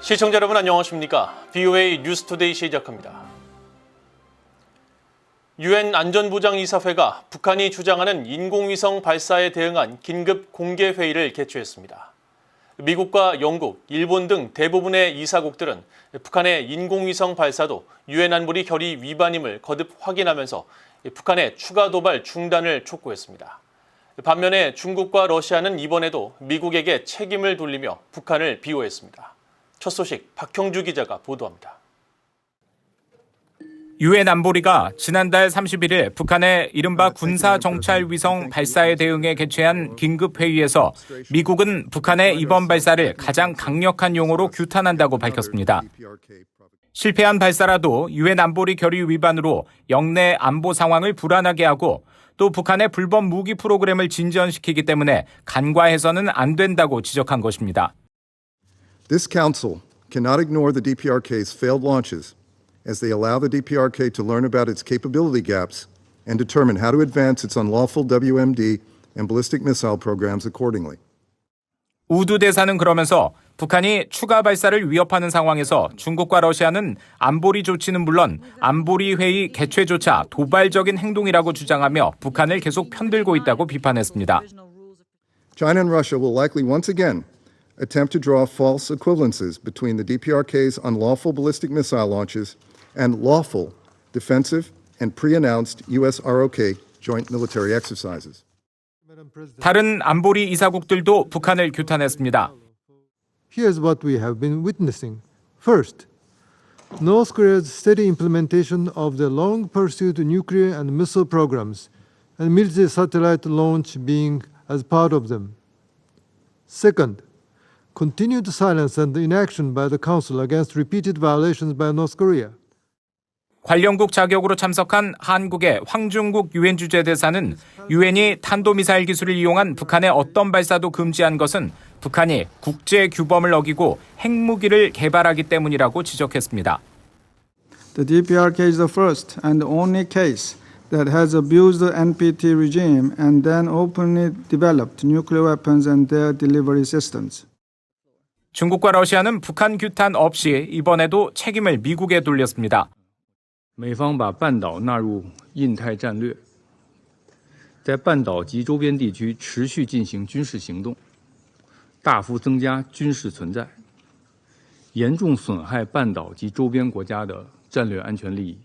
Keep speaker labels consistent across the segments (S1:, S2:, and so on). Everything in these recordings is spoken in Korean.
S1: 시청자 여러분 안녕하십니까? VOA 뉴스투데이 시작합니다. 유엔 안전보장이사회가 북한이 주장하는 인공위성 발사에 대응한 긴급 공개회의를 개최했습니다. 미국과 영국, 일본 등 대부분의 이사국들은 북한의 인공위성 발사도 유엔 안보리 결의 위반임을 거듭 확인하면서 북한의 추가 도발 중단을 촉구했습니다. 반면에 중국과 러시아는 이번에도 미국에게 책임을 돌리며 북한을 비호했습니다. 첫 소식 박형주 기자가 보도합니다.
S2: 유엔 안보리가 지난달 31일 북한의 이른바 군사정찰위성 발사에 대응해 개최한 긴급회의에서 미국은 북한의 이번 발사를 가장 강력한 용어로 규탄한다고 밝혔습니다. 실패한 발사라도 유엔 안보리 결의 위반으로 영내 안보 상황을 불안하게 하고 또 북한의 불법 무기 프로그램을 진전시키기 때문에 간과해서는 안 된다고 지적한 것입니다.
S3: This Council cannot ignore the DPRK's failed launches as they allow the DPRK to learn about its capability gaps and determine how to advance its unlawful WMD and ballistic missile programs accordingly.
S2: 우드 대사는 그러면서 북한이 추가 발사를 위협하는 상황에서 중국과 러시아는 안보리 조치는 물론 안보리 회의 개최조차 도발적인 행동이라고 주장하며 북한을 계속 편들고 있다고 비판했습니다.
S3: China and Russia will likely once again attempt to draw false equivalences between the DPRK's unlawful ballistic missile launches and lawful, defensive, and pre-announced U.S. ROK joint military exercises.
S2: 다른 안보리 이사국들도 북한을 규탄했습니다.
S4: Here's what we have been witnessing. First, North Korea's steady implementation of the long-pursued nuclear and missile programs, and military satellite launch being as part of them. Second, continued silence and inaction by the Council against repeated violations by North Korea.
S2: 관련국 자격으로 참석한 한국의 황중국 유엔 주재대사는 유엔이 탄도미사일 기술을 이용한 북한의 어떤 발사도 금지한 것은 북한이 국제 규범을 어기고 핵무기를 개발하기 때문이라고 지적했습니다.
S5: The DPRK is the first and only case that has abused the NPT regime and then openly developed nuclear weapons and their delivery systems.
S2: 중국과 러시아는 북한 규탄 없이 이번에도 책임을 미국에 돌렸습니다.
S6: 美方把半岛纳入印太战略，在半岛及周边地区持续进行军事行动，大幅增加军事存在，严重损害半岛及周边国家的战略安全利益。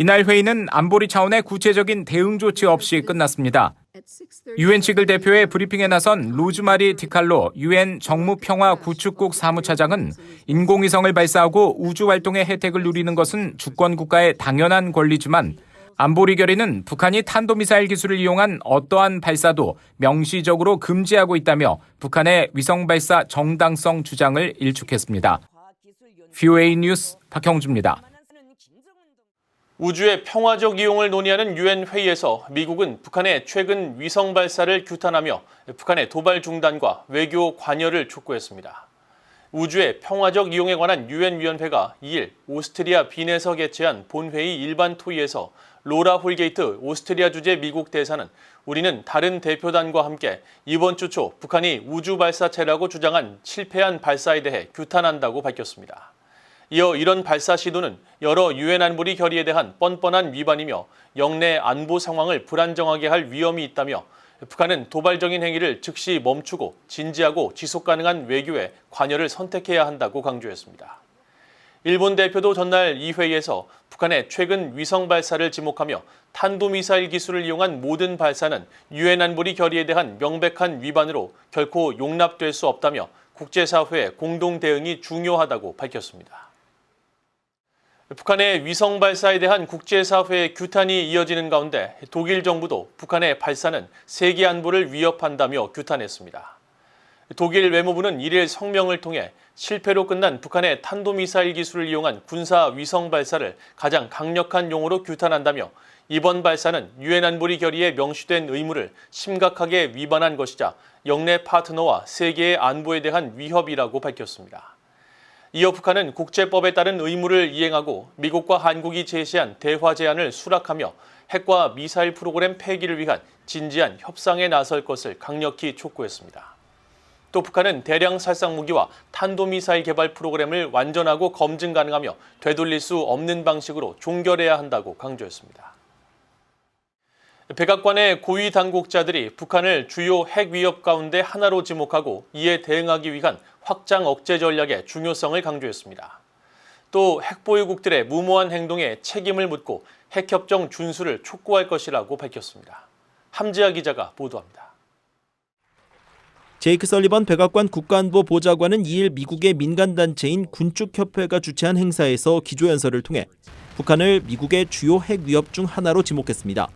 S2: 이날 회의는 안보리 차원의 구체적인 대응 조치 없이 끝났습니다. 유엔 측을 대표해 브리핑에 나선 로즈마리 디칼로 유엔 정무평화구축국 사무차장은 인공위성을 발사하고 우주활동의 혜택을 누리는 것은 주권국가의 당연한 권리지만 안보리 결의는 북한이 탄도미사일 기술을 이용한 어떠한 발사도 명시적으로 금지하고 있다며 북한의 위성발사 정당성 주장을 일축했습니다. VOA 뉴스 박형주입니다.
S1: 우주의 평화적 이용을 논의하는 유엔 회의에서 미국은 북한의 최근 위성 발사를 규탄하며 북한의 도발 중단과 외교 관여를 촉구했습니다. 우주의 평화적 이용에 관한 유엔 위원회가 2일 오스트리아 빈에서 개최한 본회의 일반 토의에서 로라 홀게이트 오스트리아 주재 미국 대사는 우리는 다른 대표단과 함께 이번 주 초 북한이 우주 발사체라고 주장한 실패한 발사에 대해 규탄한다고 밝혔습니다. 이어 이런 발사 시도는 여러 유엔 안보리 결의에 대한 뻔뻔한 위반이며 영내 안보 상황을 불안정하게 할 위험이 있다며 북한은 도발적인 행위를 즉시 멈추고 진지하고 지속 가능한 외교에 관여를 선택해야 한다고 강조했습니다. 일본 대표도 전날 이 회의에서 북한의 최근 위성 발사를 지목하며 탄도미사일 기술을 이용한 모든 발사는 유엔 안보리 결의에 대한 명백한 위반으로 결코 용납될 수 없다며 국제사회의 공동 대응이 중요하다고 밝혔습니다. 북한의 위성 발사에 대한 국제사회의 규탄이 이어지는 가운데 독일 정부도 북한의 발사는 세계 안보를 위협한다며 규탄했습니다. 독일 외무부는 1일 성명을 통해 실패로 끝난 북한의 탄도미사일 기술을 이용한 군사 위성 발사를 가장 강력한 용어로 규탄한다며 이번 발사는 유엔 안보리 결의에 명시된 의무를 심각하게 위반한 것이자 영내 파트너와 세계의 안보에 대한 위협이라고 밝혔습니다. 이어 북한은 국제법에 따른 의무를 이행하고 미국과 한국이 제시한 대화 제안을 수락하며 핵과 미사일 프로그램 폐기를 위한 진지한 협상에 나설 것을 강력히 촉구했습니다. 또 북한은 대량 살상 무기와 탄도미사일 개발 프로그램을 완전하고 검증 가능하며 되돌릴 수 없는 방식으로 종결해야 한다고 강조했습니다. 백악관의 고위 당국자들이 북한을 주요 핵 위협 가운데 하나로 지목하고 이에 대응하기 위한 확장 억제 전략의 중요성을 강조했습니다. 또 핵보유국들의 무모한 행동에 책임을 묻고 핵협정 준수를 촉구할 것이라고 밝혔습니다. 함지아 기자가 보도합니다.
S7: 제이크 설리번 백악관 국가안보 보좌관은 2일 미국의 민간단체인 군축협회가 주최한 행사에서 기조연설을 통해 북한을 미국의 주요 핵 위협 중 하나로 지목했습니다.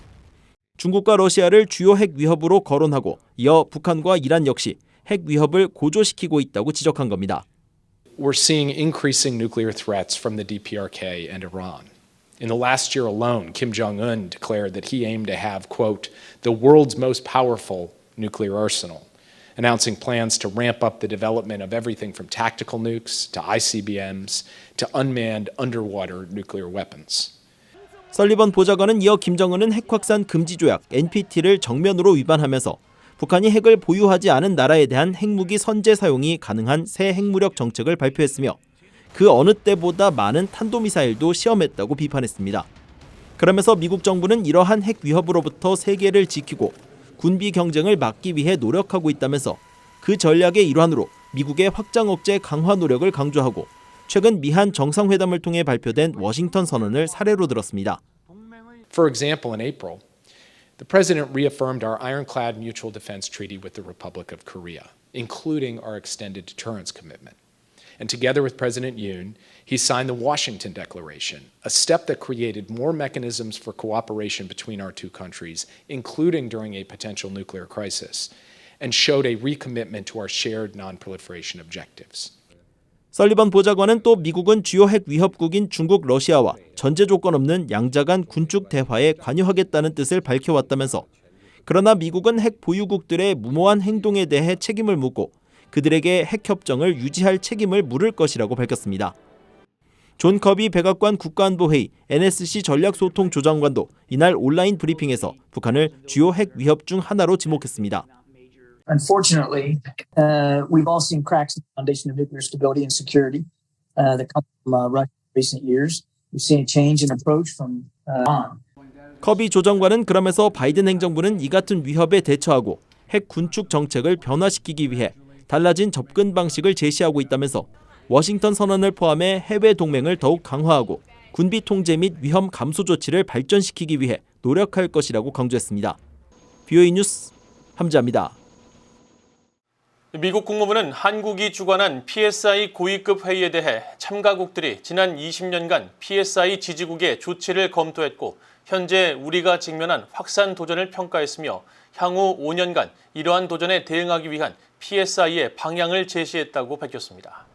S7: 중국과 러시아를 주요 핵 위협으로 거론하고 이어 북한과 이란 역시 핵 위협을 고조시키고 있다고 지적한 겁니다.
S8: We're seeing increasing nuclear threats from the DPRK and Iran. In the last year alone, Kim Jong-un declared that he aimed to have, quote, the world's most powerful nuclear arsenal, announcing plans to ramp up the development of everything from tactical nukes to ICBMs to unmanned underwater nuclear weapons.
S7: 설리번 보좌관은 이어 김정은은 핵 확산 금지 조약 NPT를 정면으로 위반하면서 북한이 핵을 보유하지 않은 나라에 대한 핵무기 선제 사용이 가능한 새 핵무력 정책을 발표했으며 그 어느 때보다 많은 탄도미사일도 시험했다고 비판했습니다. 그러면서 미국 정부는 이러한 핵 위협으로부터 세계를 지키고 군비 경쟁을 막기 위해 노력하고 있다면서 그 전략의 일환으로 미국의 확장 억제 강화 노력을 강조하고 최근 미한 정상회담을 통해 발표된 워싱턴 선언을 사례로 들었습니다.
S8: For example, in April, the president reaffirmed our ironclad mutual defense treaty with the Republic of Korea, including our extended deterrence commitment. And together with President Yoon, he signed the Washington Declaration, a step that created more mechanisms for cooperation between our two countries, including during a potential nuclear crisis, and showed a recommitment to our shared non-proliferation objectives.
S7: 설리번 보좌관은 또 미국은 주요 핵 위협국인 중국, 러시아와 전제 조건 없는 양자 간 군축 대화에 관여하겠다는 뜻을 밝혀왔다면서 그러나 미국은 핵 보유국들의 무모한 행동에 대해 책임을 묻고 그들에게 핵협정을 유지할 책임을 물을 것이라고 밝혔습니다. 존 커비 백악관 국가안보회의 NSC 전략소통조정관도 이날 온라인 브리핑에서 북한을 주요 핵 위협 중 하나로 지목했습니다.
S9: Unfortunately, we've all seen cracks in the foundation of nuclear stability and security that come from Russia in recent years. We've seen a change in approach from Iran.
S7: 커비 조정관은 그러면서 바이든 행정부는 이 같은 위협에 대처하고 핵 군축 정책을 변화시키기 위해 달라진 접근 방식을 제시하고 있다면서 워싱턴 선언을 포함해 해외 동맹을 더욱 강화하고 군비 통제 및 위험 감소 조치를 발전시키기 위해 노력할 것이라고 강조했습니다. BOE 뉴스 함지아입니다.
S1: 미국 국무부는 한국이 주관한 PSI 고위급 회의에 대해 참가국들이 지난 20년간 PSI 지지국의 조치를 검토했고 현재 우리가 직면한 확산 도전을 평가했으며 향후 5년간 이러한 도전에 대응하기 위한 PSI의 방향을 제시했다고 밝혔습니다.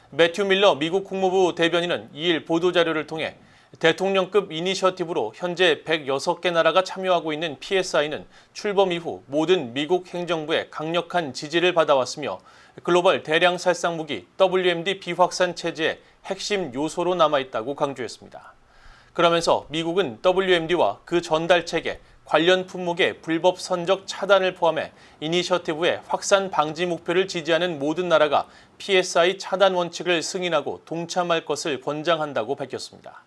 S1: 매튜 밀러 미국 국무부 대변인은 2일 보도자료를 통해 대통령급 이니셔티브로 현재 106개 나라가 참여하고 있는 PSI는 출범 이후 모든 미국 행정부의 강력한 지지를 받아왔으며 글로벌 대량 살상 무기 WMD 비확산 체제의 핵심 요소로 남아있다고 강조했습니다. 그러면서 미국은 WMD와 그 전달 체계, 관련 품목의 불법 선적 차단을 포함해 이니셔티브의 확산 방지 목표를 지지하는 모든 나라가 PSI 차단 원칙을 승인하고 동참할 것을 권장한다고 밝혔습니다.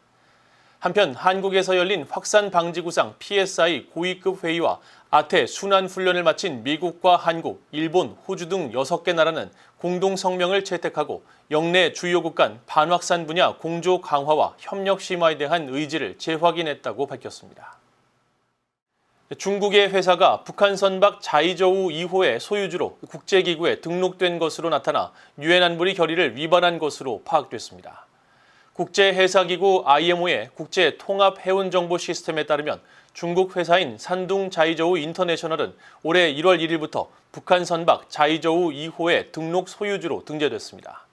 S1: 한편 한국에서 열린 확산 방지 구상 PSI 고위급 회의와 아태 순환 훈련을 마친 미국과 한국, 일본, 호주 등 6개 나라는 공동 성명을 채택하고 영내 주요국 간 반확산 분야 공조 강화와 협력 심화에 대한 의지를 재확인했다고 밝혔습니다. 중국의 회사가 북한 선박 자이저우 2호의 소유주로 국제기구에 등록된 것으로 나타나 유엔 안보리 결의를 위반한 것으로 파악됐습니다. 국제해사기구 IMO의 국제통합해운정보 시스템에 따르면 중국 회사인 산둥 자이저우 인터내셔널은 올해 1월 1일부터 북한 선박 자이저우 2호의 등록 소유주로 등재됐습니다.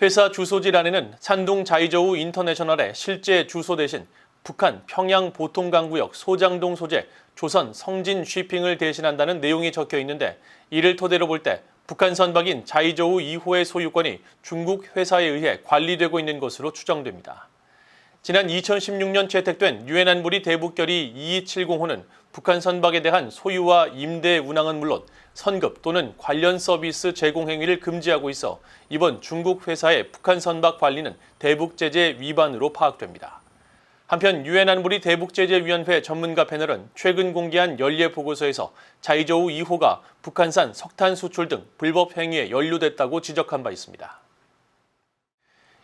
S1: 회사 주소지란에는 산둥 자이저우 인터내셔널의 실제 주소 대신 북한 평양 보통강구역 소장동 소재 조선 성진 쉬핑을 대신한다는 내용이 적혀 있는데 이를 토대로 볼 때 북한 선박인 자이저우 2호의 소유권이 중국 회사에 의해 관리되고 있는 것으로 추정됩니다. 지난 2016년 채택된 유엔 안보리 대북결의 2270호는 북한 선박에 대한 소유와 임대 운항은 물론 선급 또는 관련 서비스 제공 행위를 금지하고 있어 이번 중국 회사의 북한 선박 관리는 대북제재 위반으로 파악됩니다. 한편 유엔 안보리 대북제재위원회 전문가 패널은 최근 공개한 연례 보고서에서 자이저우 2호가 북한산 석탄 수출 등 불법 행위에 연루됐다고 지적한 바 있습니다.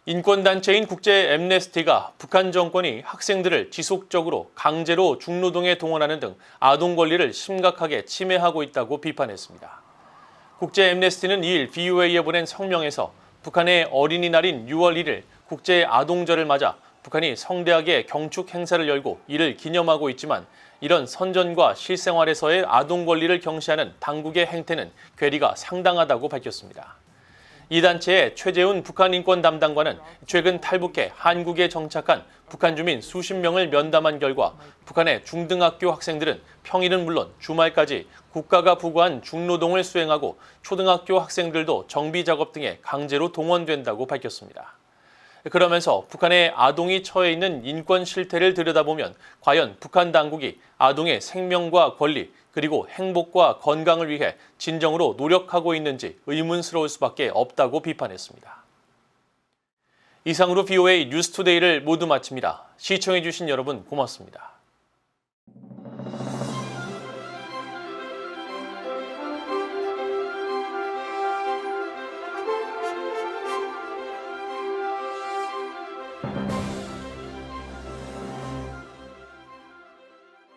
S1: 인권단체인 국제 앰네스티가 북한 정권이 학생들을 지속적으로 강제로 중노동에 동원하는 등 아동 권리를 심각하게 침해하고 있다고 비판했습니다. 국제 앰네스티는 2일 BOA에 보낸 성명에서 북한의 어린이날인 6월 1일 국제 아동절을 맞아 북한이 성대하게 경축 행사를 열고 이를 기념하고 있지만 이런 선전과 실생활에서의 아동 권리를 경시하는 당국의 행태는 괴리가 상당하다고 밝혔습니다. 이 단체의 최재훈 북한 인권 담당관은 최근 탈북해 한국에 정착한 북한 주민 수십 명을 면담한 결과 북한의 중등학교 학생들은 평일은 물론 주말까지 국가가 부과한 중노동을 수행하고 초등학교 학생들도 정비 작업 등에 강제로 동원된다고 밝혔습니다. 그러면서 북한의 아동이 처해 있는 인권 실태를 들여다보면 과연 북한 당국이 아동의 생명과 권리 그리고 행복과 건강을 위해 진정으로 노력하고 있는지 의문스러울 수밖에 없다고 비판했습니다. 이상으로 BOA 뉴스투데이를 모두 마칩니다. 시청해주신 여러분 고맙습니다.